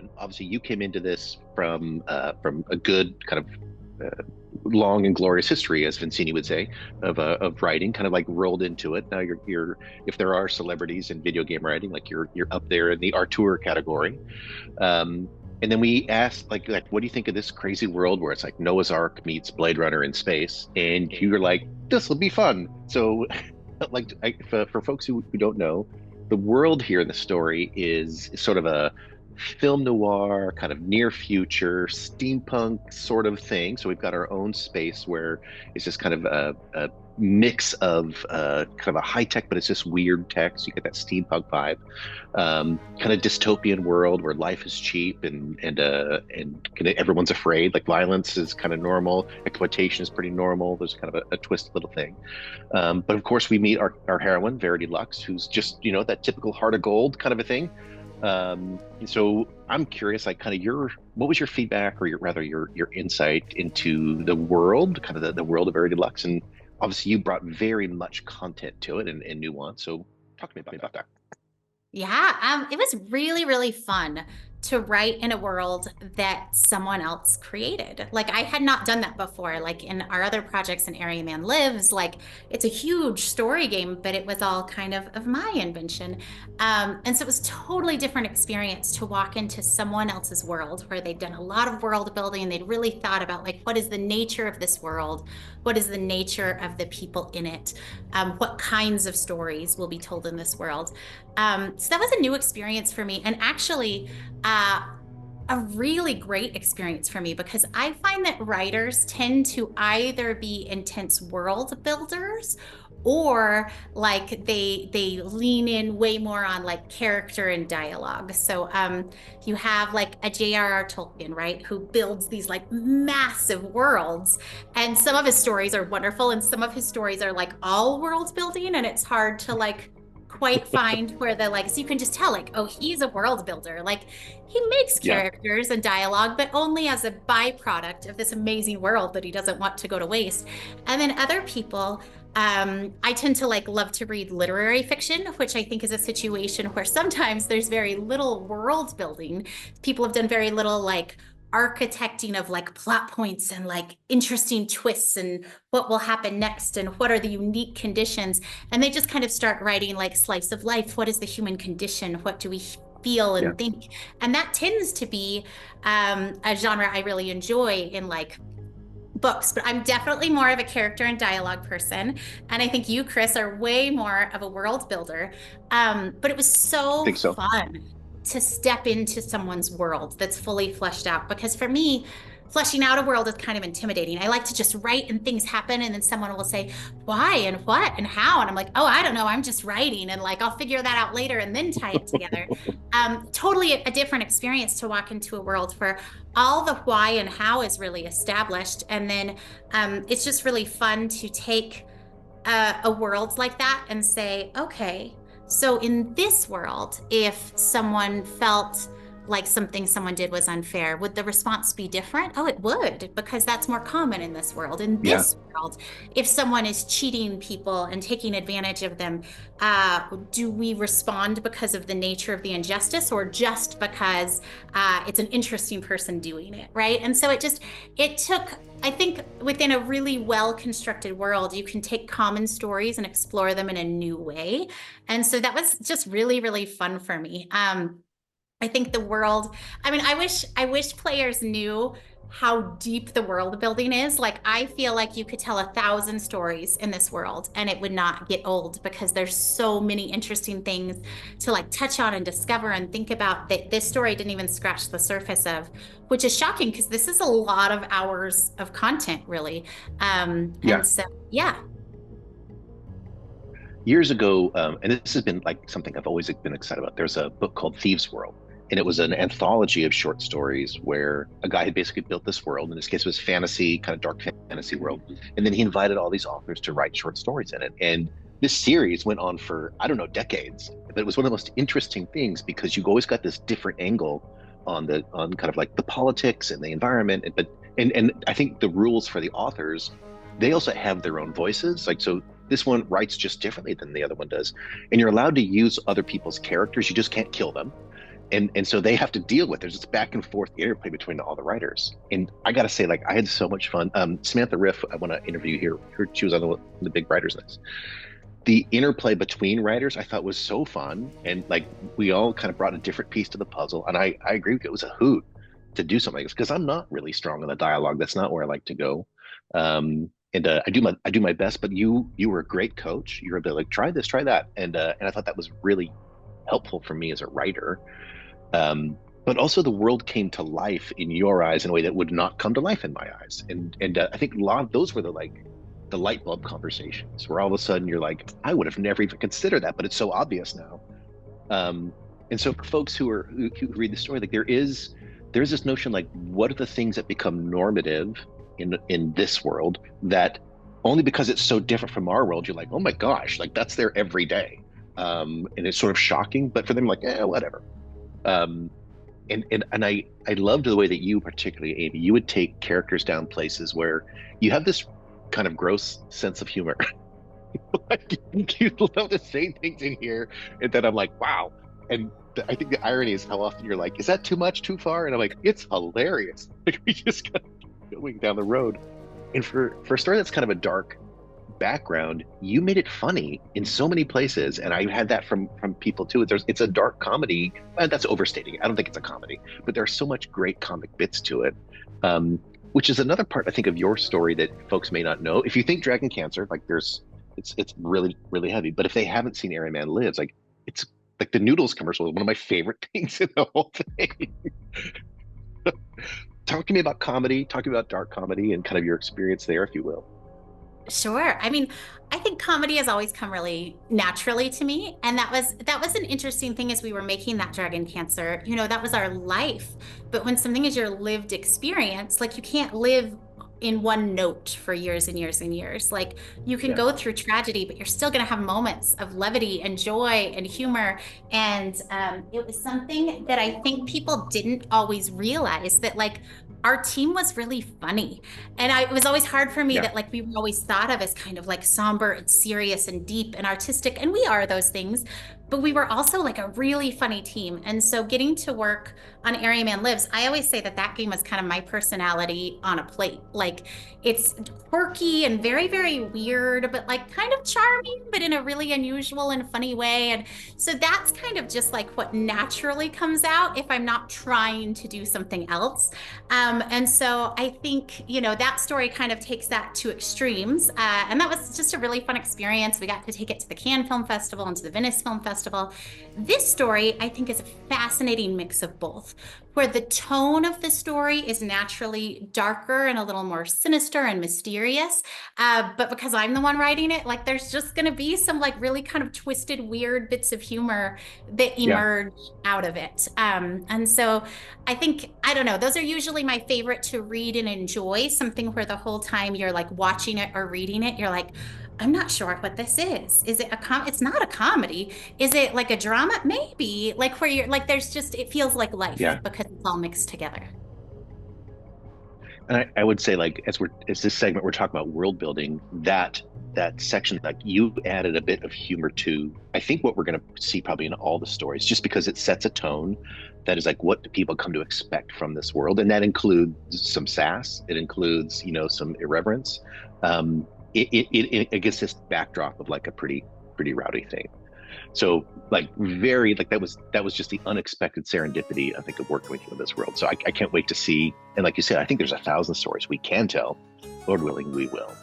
question. Obviously, you came into this from a good kind of long and glorious history, as Vincini would say, of writing. Kind of like rolled into it. Now you're if there are celebrities in video game writing, like you're up there in the auteur category. Um, and then we asked, what do you think of this crazy world where it's like Noah's Ark meets Blade Runner in space? And you're like, this will be fun. So, for folks who don't know, the world here in the story is sort of a film noir, kind of near future, steampunk sort of thing. So we've got our own space where it's just kind of a mix of kind of a high tech, but it's just weird tech. So you get that steampunk vibe, kind of dystopian world where life is cheap and kind of everyone's afraid. Like violence is kind of normal, exploitation is pretty normal. There's kind of a twist little thing. But of course, we meet our heroine, Verity Lux, who's just, that typical heart of gold kind of a thing. So I'm curious, like, kind of what was your feedback, or your insight into the world, kind of the world of Verity Lux? And obviously, you brought very much content to it and nuance. So talk to me about that. Yeah, it was really, really fun to write in a world that someone else created. Like I had not done that before. Like in our other projects in Area Man Lives, like it's a huge story game, but it was all kind of my invention. And so it was totally different experience to walk into someone else's world where they'd done a lot of world building and they'd really thought about like, what is the nature of this world? What is the nature of the people in it? What kinds of stories will be told in this world? So that was a new experience for me, and actually a really great experience for me because I find that writers tend to either be intense world builders or like they lean in way more on like character and dialogue. So you have like a J.R.R. Tolkien, right, who builds these like massive worlds, and some of his stories are wonderful and some of his stories are like all world building, and it's hard to like quite find where the like, so you can just tell like, oh, he's a world builder, like he makes Yeah. characters and dialogue but only as a byproduct of this amazing world that he doesn't want to go to waste. And then other people, I tend to like love to read literary fiction, which I think is a situation where sometimes there's very little world building. People have done very little like architecting of like plot points and like interesting twists and what will happen next and what are the unique conditions. And they just kind of start writing like slice of life. What is the human condition? What do we feel Yeah. and think? And that tends to be a genre I really enjoy in like books, but I'm definitely more of a character and dialogue person. And I think you, Chris, are way more of a world builder. But it was I so think so. fun to step into someone's world that's fully fleshed out. Because for me, fleshing out a world is kind of intimidating. I like to just write and things happen, and then someone will say, why and what and how? And I'm like, oh, I don't know. I'm just writing, and like I'll figure that out later and then tie it together. Totally a different experience to walk into a world where all the why and how is really established. And then it's just really fun to take a world like that and say, okay, so in this world, if someone felt like something someone did was unfair, would the response be different? Oh, it would, because that's more common in this world. In Yeah. this world, if someone is cheating people and taking advantage of them, do we respond because of the nature of the injustice or just because it's an interesting person doing it, right? And so it took, I think within a really well constructed world, you can take common stories and explore them in a new way. And so that was just really, really fun for me. I think the world, I mean, I wish players knew how deep the world building is. Like, I feel like you could tell 1,000 stories in this world and it would not get old because there's so many interesting things to like touch on and discover and think about that this story didn't even scratch the surface of, which is shocking because this is a lot of hours of content, really. Yeah. And so, yeah. Years ago, and this has been like something I've always been excited about. There's a book called Thieves' World, and it was an anthology of short stories where a guy had basically built this world. In this case, it was fantasy, kind of dark fantasy world, and then he invited all these authors to write short stories in it. And this series went on for, I don't know, decades. But it was one of the most interesting things because you always got this different angle on kind of like the politics and the environment, and I think the rules for the authors, they also have their own voices. Like, so this one writes just differently than the other one does, and you're allowed to use other people's characters. You just can't kill them. and so they have to deal with there's this back and forth interplay between all the writers. And I gotta say, like, I had so much fun. Samantha Riff, I want to interview here. She was on the big writers list. The interplay between writers I thought was so fun, and like we all kind of brought a different piece to the puzzle. And I agree with you, it was a hoot to do something like this because I'm not really strong on the dialogue. That's not where I like to go. And I do my best, but you were a great coach. You were able to like try this, try that, and I thought that was really helpful for me as a writer. But also the world came to life in your eyes in a way that would not come to life in my eyes. And I think a lot of those were the light bulb conversations where all of a sudden you're like, I would have never even considered that, but it's so obvious now. And so for folks who read the story, like there's this notion like, what are the things that become normative in this world that only because it's so different from our world, you're like, oh my gosh, like that's there every day. And it's sort of shocking, but for them, like, whatever. And I loved the way that you, particularly Amy, you would take characters down places where you have this kind of gross sense of humor. Like you love to say things in here, and then I'm like, wow. And I think the irony is how often you're like, is that too much, too far? And I'm like, it's hilarious. Like we just kind of going down the road. And for a story that's kind of a dark background, you made it funny in so many places, and I had that from people too. It's a dark comedy. That's overstating it. I don't think it's a comedy, but there's so much great comic bits to it, which is another part I think of your story that folks may not know. If you think Dragon Cancer, like it's really really heavy, but if they haven't seen Airy Man Lives, like it's like the noodles commercial is one of my favorite things in the whole thing. Talk to me about comedy, talk about dark comedy and kind of your experience there, if you will. Sure. I mean, I think comedy has always come really naturally to me, and that was an interesting thing as we were making that Dragon Cancer. That was our life. But when something is your lived experience, like you can't live in one note for years and years and years. Like you can Yeah, go through tragedy, but you're still going to have moments of levity and joy and humor. And it was something that I think people didn't always realize that like our team was really funny. And it was always hard for me yeah, that like we were always thought of as kind of like somber and serious and deep and artistic. And we are those things, but we were also like a really funny team. And so getting to work on Airy Man Lives, I always say that game was kind of my personality on a plate. Like it's quirky and very, very weird, but like kind of charming, but in a really unusual and funny way. And so that's kind of just like what naturally comes out if I'm not trying to do something else. And so I think, that story kind of takes that to extremes. And that was just a really fun experience. We got to take it to the Cannes Film Festival and to the Venice Film Festival. This story, I think, is a fascinating mix of both, where the tone of the story is naturally darker and a little more sinister and mysterious. But because I'm the one writing it, like there's just going to be some like really kind of twisted, weird bits of humor that yeah. emerge out of it. And so I think, I don't know, those are usually my favorite to read and enjoy, something where the whole time you're like watching it or reading it, you're like, I'm not sure what this is. Is it it's not a comedy. Is it like a drama? Maybe. Like where you're like there's just it feels like life Yeah. because it's all mixed together. And I would say, like, as this segment we're talking about world building, that section, like you added a bit of humor to, I think, what we're going to see probably in all the stories, just because it sets a tone that is like, what do people come to expect from this world? And that includes some sass. It includes, some irreverence. It gets this backdrop of like a pretty rowdy thing. So like very like that was just the unexpected serendipity, I think, of working with you in this world. So I can't wait to see. And like you said, I think there's 1,000 stories we can tell. Lord willing, we will.